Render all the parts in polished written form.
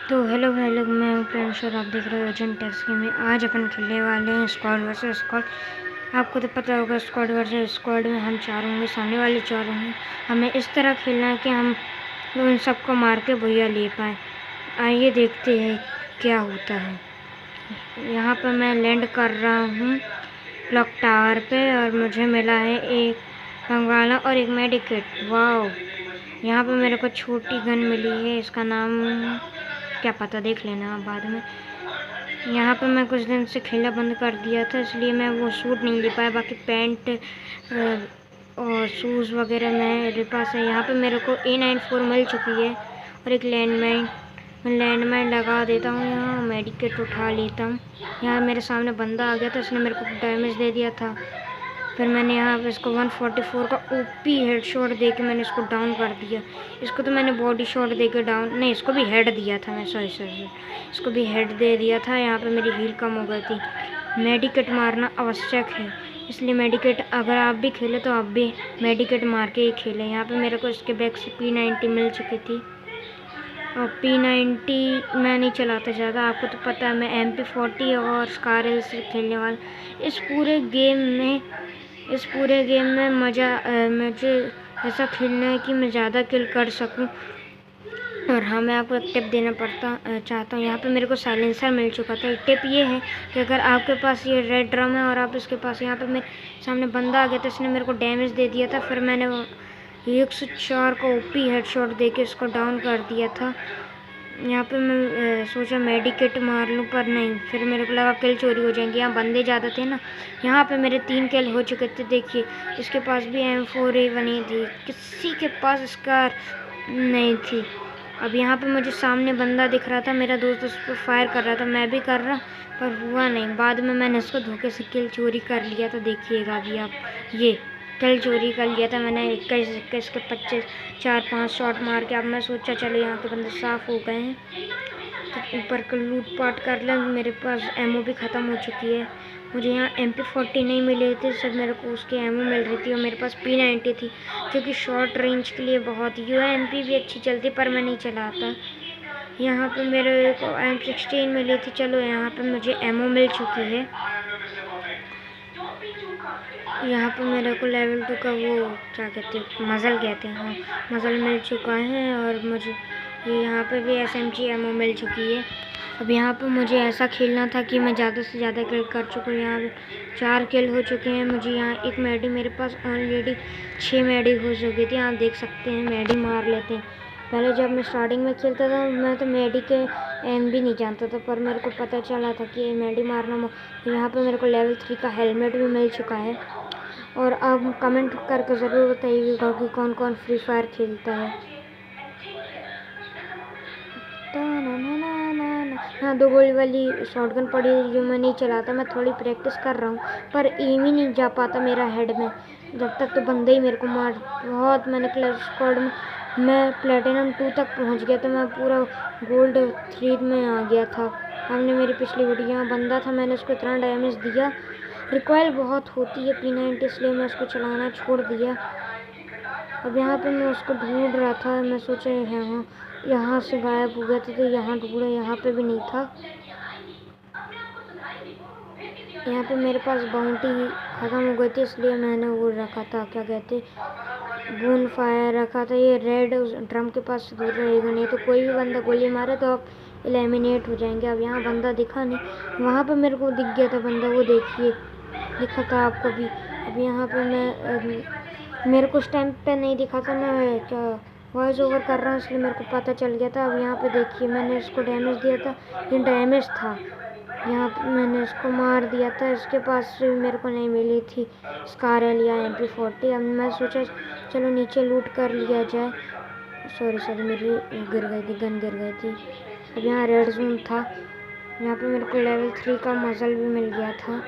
तो हेलो भाई लोग, मैं हूँ प्रिंस और आप देख रहे हो एजेंट टैक्सी में। आज अपन खेलने वाले हैं स्क्वाड वर्सेस स्क्वाड। आपको तो पता होगा स्क्वाड वर्सेस स्क्वाड में हम 4 होंगे, सामने वाले 4 होंगे। हमें इस तरह खेलना है कि हम उन सबको मार के भैया ले पाए। आइए देखते हैं क्या होता है। यहाँ पर मैं लैंड कर रहा हूँ क्लॉक टावर पे और मुझे मिला है एक बंगाला और एक मेडिकेट। वाओ, यहाँ पे मेरे को छोटी गन मिली है, इसका नाम क्या पता, देख लेना आप बाद में। यहाँ पे मैं कुछ दिन से खेलना बंद कर दिया था, इसलिए मैं वो सूट नहीं ले पाया। बाकी पैंट और शूज़ वगैरह मेरे पास है। यहाँ पे मेरे को A94 मिल चुकी है और एक लैंडमाइन लगा देता हूँ। यहाँ मेडिकेट उठा लेता हूँ। यहाँ मेरे सामने बंदा आ गया था, उसने मेरे को डैमेज दे दिया था। फिर मैंने यहाँ पे इसको 144 का ओपी हेड शॉट दे के मैंने इसको डाउन कर दिया। इसको तो मैंने बॉडी शॉट दे के डाउन नहीं, इसको भी हेड दिया था मैं, सॉरी इसको भी हेड दे दिया था। यहाँ पे मेरी हील कम हो गई थी। मेडिकेट मारना आवश्यक है, इसलिए मेडिकेट अगर आप भी खेले तो आप भी मेडिकेट मार के ही खेलें। यहाँ पे मेरे को इसके बैग से P90 मिल चुकी थी और P90 मैं नहीं चलाता ज़्यादा, आपको तो पता है मैं MP40 और स्कारल से खेलने वाला। इस पूरे गेम में मुझे ऐसा खेलना है कि मैं ज़्यादा किल कर सकूं। और हाँ, मैं आपको एक टिप देना चाहता हूँ। यहाँ पे मेरे को साइलेंसर मिल चुका था। एक टिप ये है कि अगर आपके पास ये रेड ड्रम है और आप इसके पास, यहाँ पे मेरे सामने बंदा आ गया था, इसने मेरे को डैमेज दे दिया था। फिर मैंने 104 का ओपी हेडशॉट दे के इसको डाउन कर दिया था। यहाँ पे मैं सोचा मेडिकेट मार लूँ, पर नहीं, फिर मेरे को लगा किल चोरी हो जाएंगी। यहाँ बंदे ज़्यादा थे ना। यहाँ पे मेरे 3 किल हो चुके थे। देखिए, इसके पास भी M4A1 नहीं थी, किसी के पास स्कार नहीं थी। अब यहाँ पे मुझे सामने बंदा दिख रहा था, मेरा दोस्त उस पर फायर कर रहा था, मैं भी कर रहा, पर हुआ नहीं। बाद में मैंने इसको धोखे से किल चोरी कर लिया था। देखिएगा अभी आप, ये किल चोरी कर लिया था मैंने। 21 के 25 4-5 शॉट मार के। अब मैं सोचा चलो यहाँ के बंदे साफ़ हो गए हैं तो ऊपर का लूट पाट कर लें। मेरे पास एमओ भी ख़त्म हो चुकी है। मुझे यहाँ MP40 नहीं मिले थे, सब मेरे को उसके एमओ मिल रही थी और मेरे पास P90 थी जो कि शॉर्ट रेंज के लिए बहुत। UMP भी अच्छी चलती, पर मैं नहीं चलाता। यहाँ पे मेरे को M16 मिली थी। चलो यहाँ पे मुझे एमओ मिल चुकी है। यहाँ पे मेरे को लेवल 2 का वो क्या कहते हैं, मज़ल कहते हैं, हाँ, मज़ल मिल चुका है। और मुझे यहाँ पे भी SMG एमओ मिल चुकी है। अब यहाँ पे मुझे ऐसा खेलना था कि मैं ज़्यादा से ज़्यादा किल कर चुका हूँ। यहाँ पे 4 किल हो चुके हैं। मुझे यहाँ एक मेडी, मेरे पास ऑलरेडी 6 मेडी हो चुकी थी। आप देख सकते हैं, मेडी मार लेते हैं। पहले जब मैं स्टार्टिंग में खेलता था, मैं तो मेडी के एम भी नहीं जानता था, पर मेरे को पता चला था कि मेडी मारना। यहाँ पे मेरे को लेवल 3 का हेलमेट भी मिल चुका है। और आप कमेंट करके ज़रूर बताइएगा कि कौन कौन फ्री फायर खेलता है। हाँ, 2 गोली वाली शॉटगन पड़ी है जो मैं नहीं चलाता। मैं थोड़ी प्रैक्टिस कर रहा हूँ, पर एम ही नहीं जा पाता मेरा हेड में। जब तक तो बंदे ही मेरे को मार, बहुत मैंने क्लच स्क्वाड में मैं प्लेटिनम 2 तक पहुँच गया था। मैं पूरा गोल्ड 3 में आ गया था। हमने मेरी पिछली वीडियो, यहाँ बंदा था, मैंने उसको इतना डैमेज दिया। रिकॉइल बहुत होती है P90, इसलिए मैं उसको चलाना छोड़ दिया। अब यहाँ पे मैं उसको ढूंढ रहा था, मैं सोचा यहाँ से गायब हो गया था, तो यहाँ ढूंढा, यहाँ पे भी नहीं था। यहाँ पे मेरे पास बाउंटी ख़त्म हो गई थी, इसलिए मैंने वो रखा था, क्या कहते, बून फायर रखा था। ये रेड उस ड्रम के पास दूर रहेगा, नहीं तो कोई भी बंदा गोली मारे तो आप एलिमिनेट हो जाएंगे। अब यहाँ बंदा दिखा नहीं, वहाँ पे मेरे को दिख गया था बंदा, वो देखिए दिखा था आपको भी। अब यहाँ पे मेरे को उस टाइम पे नहीं दिखा था, मैं क्या वॉइस ओवर कर रहा हूँ, इसलिए मेरे को पता चल गया था। अब यहाँ पे देखिए, मैंने इसको डैमेज दिया था, ये डैमेज था। यहाँ पे मैंने इसको मार दिया था, इसके पास से मेरे को नहीं मिली थी स्कारल या MP40। अब मैं सोचा चलो नीचे लूट कर लिया जाए। सॉरी मेरी गिर गई थी, गन गिर गई थी। अब यहाँ रेड जोन था, यहाँ पे मेरे को लेवल 3 का मज़ल भी मिल गया था।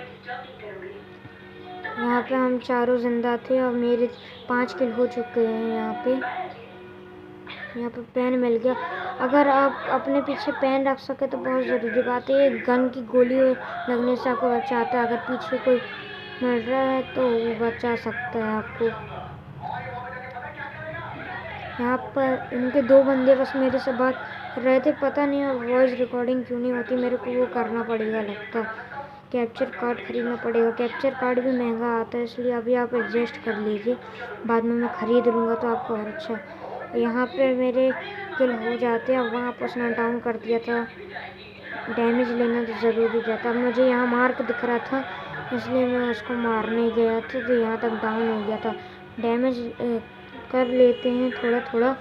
यहाँ पे हम चारों जिंदा थे और मेरे 5 किल हो चुके हैं। यहाँ पे पेन मिल गया। अगर आप अपने पीछे पेन रख सके तो बहुत ज़रूरी बात है। गन की गोली लगने से आपको बचाता है। अगर पीछे कोई मर रहा है तो वो बचा सकता है आपको। यहाँ पर इनके 2 बंदे बस मेरे से बहुत रहे थे, पता नहीं वॉइस रिकॉर्डिंग क्यों नहीं होती। मेरे को वो करना पड़ेगा लगता, कैप्चर कार्ड ख़रीदना पड़ेगा। कैप्चर कार्ड भी महंगा आता है, इसलिए अभी आप एडजस्ट कर लीजिए, बाद में मैं ख़रीद लूँगा तो आपको और अच्छा। यहाँ पे मेरे किल हो जाते हैं। वहाँ पर उसने डाउन कर दिया था, डैमेज लेना तो ज़रूरी था। मुझे यहाँ मार्क दिख रहा था, इसलिए मैं उसको मारने गया था, तो यहाँ तक डाउन हो गया था। डैमेज कर लेते हैं थोड़ा थोड़ा।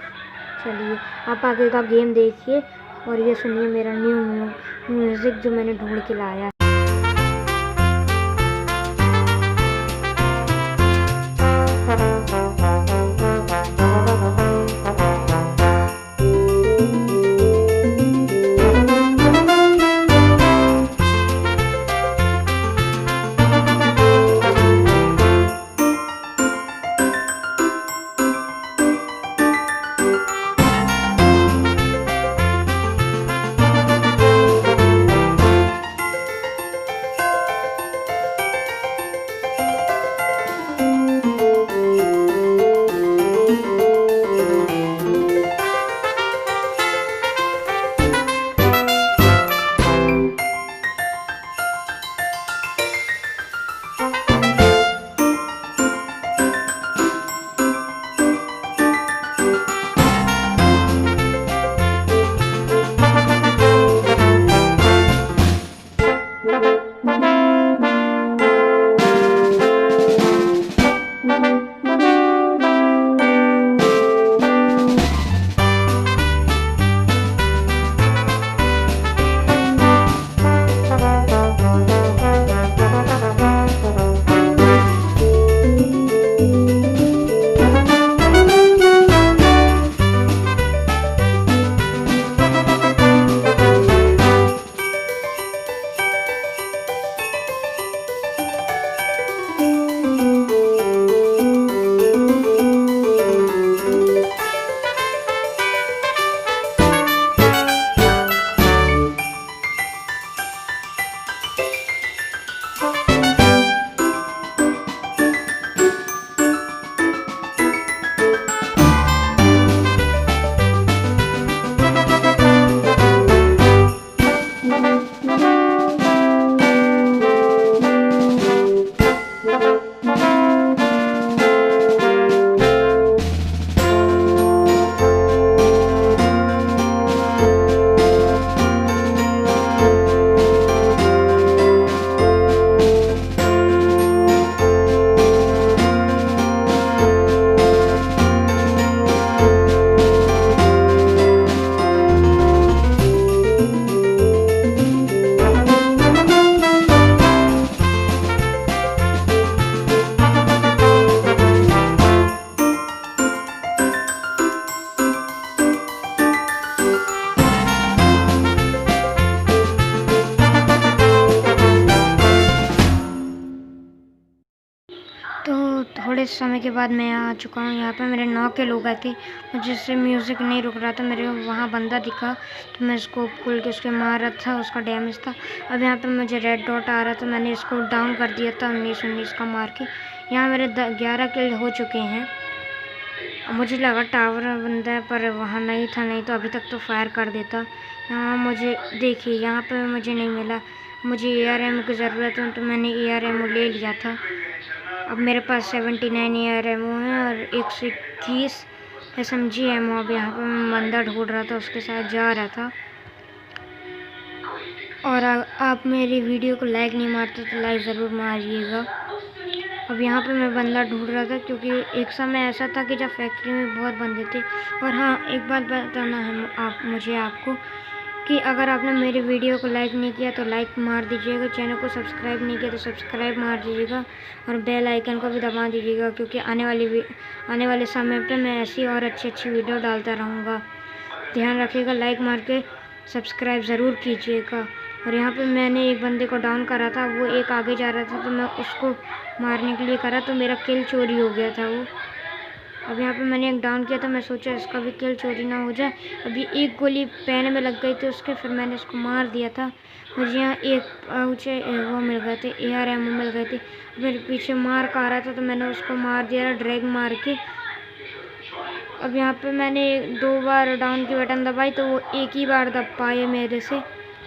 चलिए आप आगे का गेम देखिए और ये सुनिए मेरा न्यू म्यूज़िक जो मैंने ढूंढ के लाया। तो थोड़े समय के बाद मैं आ चुका हूँ। यहाँ पे मेरे 9 के लोग आए थे, मुझसे म्यूज़िक नहीं रुक रहा था। मेरे वहाँ बंदा दिखा तो मैं इसको खोल के उसके मार रहा था, उसका डैमेज था। अब यहाँ पे मुझे रेड डॉट आ रहा था, मैंने इसको डाउन कर दिया था 19 का मार के। यहाँ मेरे 11 किल हो चुके हैं। मुझे लगा टावर बंदा है, पर वहाँ नहीं था, नहीं तो अभी तक तो फायर कर देता। यहाँ मुझे देखिए, यहाँ पे मुझे नहीं मिला। मुझे AR की ज़रूरत है तो मैंने AR ले लिया था। अब मेरे पास 79 AR है और 121 SMG एमओ। अब यहाँ पर मैं बंदा ढूंढ रहा था, उसके साथ जा रहा था। और आप मेरी वीडियो को लाइक नहीं मारते तो लाइक ज़रूर मारिएगा। अब यहाँ पे मैं बंदा ढूंढ रहा था, क्योंकि एक समय ऐसा था कि जब फैक्ट्री में बहुत बंदे थे। और हाँ, एक बात बताना है मुझे आपको कि अगर आपने मेरी वीडियो को लाइक नहीं किया तो लाइक मार दीजिएगा, चैनल को सब्सक्राइब नहीं किया तो सब्सक्राइब मार दीजिएगा और बेल आइकन को भी दबा दीजिएगा, क्योंकि आने वाले समय पे मैं ऐसी और अच्छी वीडियो डालता रहूँगा। ध्यान रखिएगा, लाइक मार के सब्सक्राइब ज़रूर कीजिएगा। और यहाँ पे मैंने एक बंदे को डाउन करा था, वो एक आगे जा रहा था तो मैं उसको मारने के लिए करा तो मेरा किल चोरी हो गया था वो। अब यहाँ पे मैंने एक डाउन किया था, मैं सोचा इसका भी किल चोरी ना हो जाए। अभी एक गोली पैन में लग गई थी उसके, फिर मैंने इसको मार दिया था। मुझे यहाँ एक पाउच वो मिल गए थे, AR मिल गए थे। मेरे पीछे मार का आ रहा था तो मैंने उसको मार दिया, ड्रैग मार के। अब यहाँ पे मैंने 2 बार डाउन की बटन दबाई तो वो एक ही बार दब पाए मेरे से,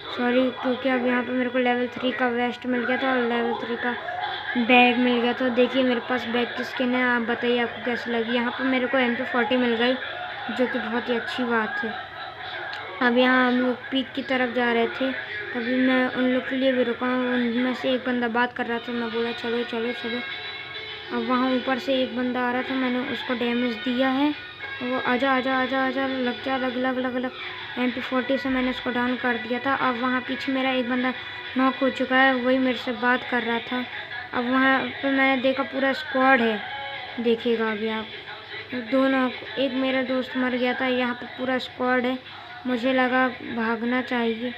सॉरी, क्योंकि अब यहाँ पे मेरे को लेवल 3 का वेस्ट मिल गया था और लेवल 3 का बैग मिल गया। तो देखिए मेरे पास बैग की स्किन है, आप बताइए आपको कैसी लगी। यहाँ पे मेरे को MP40 मिल गई, जो कि बहुत ही अच्छी बात है। अब यहाँ हम लोग पीक की तरफ जा रहे थे, तभी मैं उन लोग के लिए भी रुका हूँ। उनमें से एक बंदा बात कर रहा था, मैं बोला चलो चलो चलो। अब वहाँ ऊपर से एक बंदा आ रहा था, मैंने उसको डैमेज दिया है। वो आजा आजा आजा आजा, लग जा, लग लग लग लग। MP40 से मैंने उसको डाउन कर दिया था। अब वहाँ पीछे मेरा एक बंदा नॉक हो चुका है, वही मेरे से बात कर रहा था। अब वहाँ पे मैंने देखा पूरा स्क्वाड है, देखिएगा अभी आप। दोनों, एक मेरा दोस्त मर गया था, यहाँ पे पूरा स्क्वाड है। मुझे लगा भागना चाहिए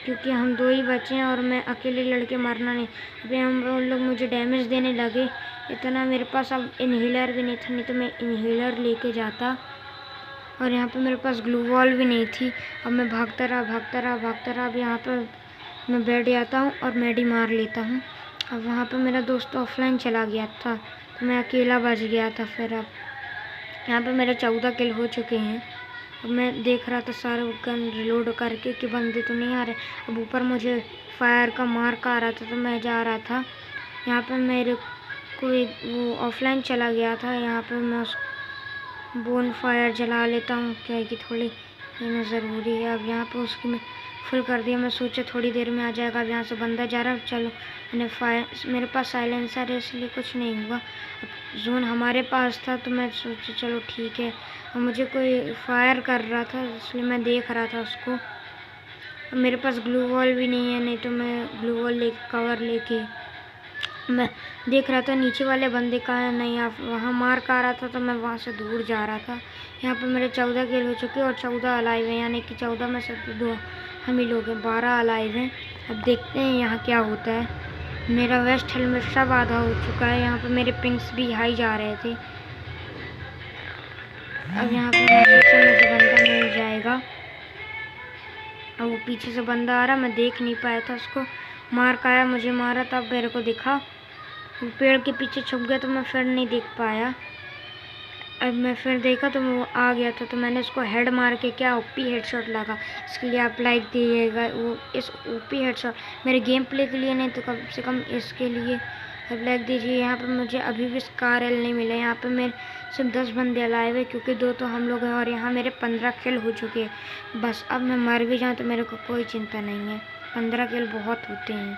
क्योंकि हम 2 ही बचे हैं और मैं अकेले लड़के मरना नहीं। अभी हम लोग मुझे डैमेज देने लगे, इतना मेरे पास अब इनहेलर भी नहीं था, नहीं तो मैं इनहेलर लेके जाता। और यहाँ पे मेरे पास ग्लू वॉल भी नहीं थी। अब मैं भागता रहा। अब यहाँ पे मैं बैठ जाता हूँ और मेडी मार लेता हूँ। अब वहाँ पे मेरा दोस्त ऑफलाइन चला गया था, तो मैं अकेला बच गया था। फिर अब यहाँ पे मेरे 14 किल हो चुके हैं। अब मैं देख रहा था सारे गन रिलोड करके कि बंदे तो नहीं आ रहे। अब ऊपर मुझे फायर का मार्क आ रहा था, तो मैं जा रहा था। यहाँ पे मेरे को वो ऑफलाइन चला गया था। यहाँ पे मैं उस बोन फायर जला लेता हूँ, क्या है कि थोड़ी लेना ज़रूरी है। अब यहाँ पे उसकी मैं फुल कर दिया, मैं सोचा थोड़ी देर में आ जाएगा। अब यहाँ से बंदा जा रहा है, चलो मैंने फायर, मेरे पास साइलेंसर है इसलिए कुछ नहीं हुआ। अब जोन हमारे पास था तो मैं सोचा चलो ठीक है। और मुझे कोई फायर कर रहा था इसलिए मैं देख रहा था उसको। अब मेरे पास ग्लू वॉल भी नहीं है, नहीं तो मैं ग्लू वॉल ले कवर लेके मैं देख रहा था नीचे वाले बंदे का है नहीं। आप वहाँ मार्क आ रहा था तो मैं वहाँ से दूर जा रहा था। यहाँ पे मेरे 14 किल हो चुके और 14 अलाइव हैं, यानी कि 14 में से 2 हम ही लोग हैं, 12 अलाइव हैं। अब देखते हैं यहाँ क्या होता है। मेरा वेस्ट हेलमेट सब आधा हो चुका है। यहाँ पे मेरे पिंक्स भी हाई जा रहे थे। अब यहाँ पे मुझे बंदा मिल जाएगा। अब वो पीछे से बंदा आ रहा, मैं देख नहीं पाया था उसको। मार्क आया, मुझे मारा, तब मेरे को दिखा। पेड़ के पीछे छुप गया तो मैं फिर नहीं देख पाया। अब मैं फिर देखा तो वो आ गया था, तो मैंने उसको हेड मार के क्या ओपी हेडशॉट लगा। इसके लिए आप लाइक दीजिएगा। वो इस ओपी हेडशॉट मेरे गेम प्ले के लिए नहीं तो कम से कम इसके लिए अब लाइक दीजिए। यहाँ पे मुझे अभी भी स्कार एल नहीं मिला। यहाँ पे मेरे सिर्फ 10 बंदे अलाइव है, क्योंकि 2 तो हम लोग हैं और यहाँ मेरे 15 किल हो चुके हैं। बस अब मैं मर भी जाऊँ तो मेरे को कोई चिंता नहीं है, 15 किल बहुत होते हैं।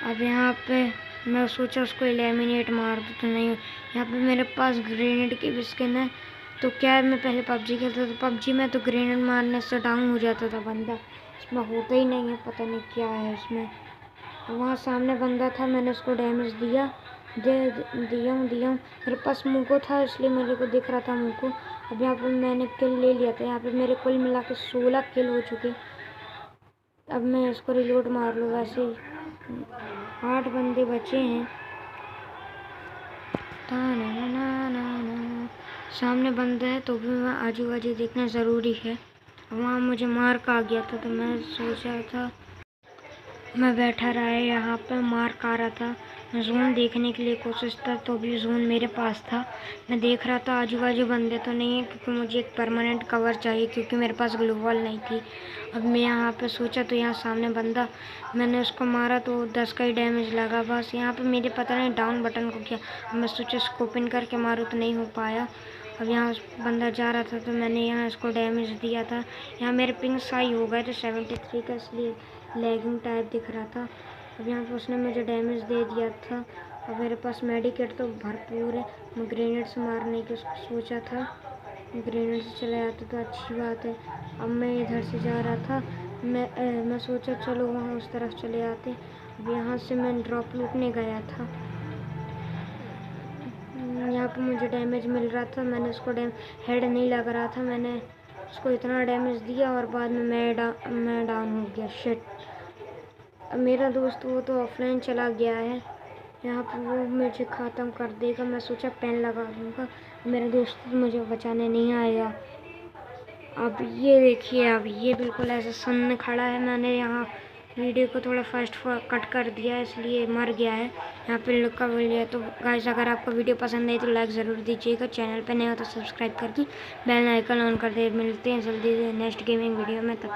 अब यहाँ पे मैं सोचा उसको एलिमिनेट मार दूँ तो नहीं। यहाँ पे मेरे पास ग्रेनेड की भी स्किन है। तो क्या है, मैं पहले PUBG खेलता था, PUBG में तो ग्रेनेड मारने से डाउन हो जाता था बंदा, इसमें होता ही नहीं है, पता नहीं क्या है इसमें। वहाँ सामने बंदा था, मैंने उसको डैमेज दिया दिया हूँ। मेरे पास मुको था इसलिए मेरे को दिख रहा था मुको। अब यहाँ पर मैंने किल ले लिया था। यहाँ पे मेरे कुल मिला के 16 किल हो चुके। अब मैं इसको रिलोड मार लूँ, वैसे ही 8 बंदे बचे हैं। सामने बंदा है तो भी मैं आजू बाजू देखना ज़रूरी है। वहाँ मुझे मार्क आ गया था तो मैं सोचा था, मैं बैठा रहा है यहाँ पे, मार्क आ रहा था। मैं जोन देखने के लिए कोशिश था तो भी जोन मेरे पास था। मैं देख रहा था आजू बाजू बंदे तो नहीं है, क्योंकि मुझे एक परमानेंट कवर चाहिए, क्योंकि मेरे पास ग्लू वॉल नहीं थी। अब मैं यहाँ पे सोचा तो यहाँ सामने बंदा, मैंने उसको मारा तो 10 का ही डैमेज लगा बस। यहाँ पे मेरे पता नहीं डाउन बटन को क्या, मैं सोचा स्कोपिन करके मारूँ तो नहीं हो पाया। अब यहाँ बंदा जा रहा था तो मैंने यहाँ इसको डैमेज दिया था। यहाँ मेरे पिंग्स हाई हो गए थे 73 का, इसलिए लैगिंग टाइप दिख रहा था। अब यहाँ पे उसने मुझे डैमेज दे दिया था। अब मेरे पास मेडिकेट तो भरपूर है। मैं ग्रेनेड से मारने की उसको सोचा था, ग्रेनेड से चला जाता तो अच्छी बात है। अब मैं इधर से जा रहा था, मैं सोचा चलो वहाँ उस तरफ चले जाते। अब यहाँ से मैं ड्रॉप लूटने गया था। यहाँ पे मुझे डैमेज मिल रहा था, मैंने उसको हेड नहीं लग रहा था, मैंने उसको इतना डैमेज दिया और बाद में मैं डाउन हो गया। शिट, अब मेरा दोस्त वो तो ऑफलाइन चला गया है। यहाँ पर वो मुझे ख़त्म कर देगा। मैं सोचा पेन लगा दूँगा, मेरा दोस्त मुझे बचाने नहीं आएगा। अब ये देखिए, अब ये बिल्कुल ऐसा सन्न खड़ा है। मैंने यहाँ वीडियो को थोड़ा फास्ट कट कर दिया इसलिए मर गया है। यहाँ पे लुक मिल गया। तो गाइस अगर आपको वीडियो पसंद आई तो लाइक ज़रूर दीजिएगा। चैनल पे नए हो तो सब्सक्राइब करके बेल आइकन ऑन कर दे। मिलते हैं जल्दी से नेक्स्ट गेमिंग वीडियो में। तब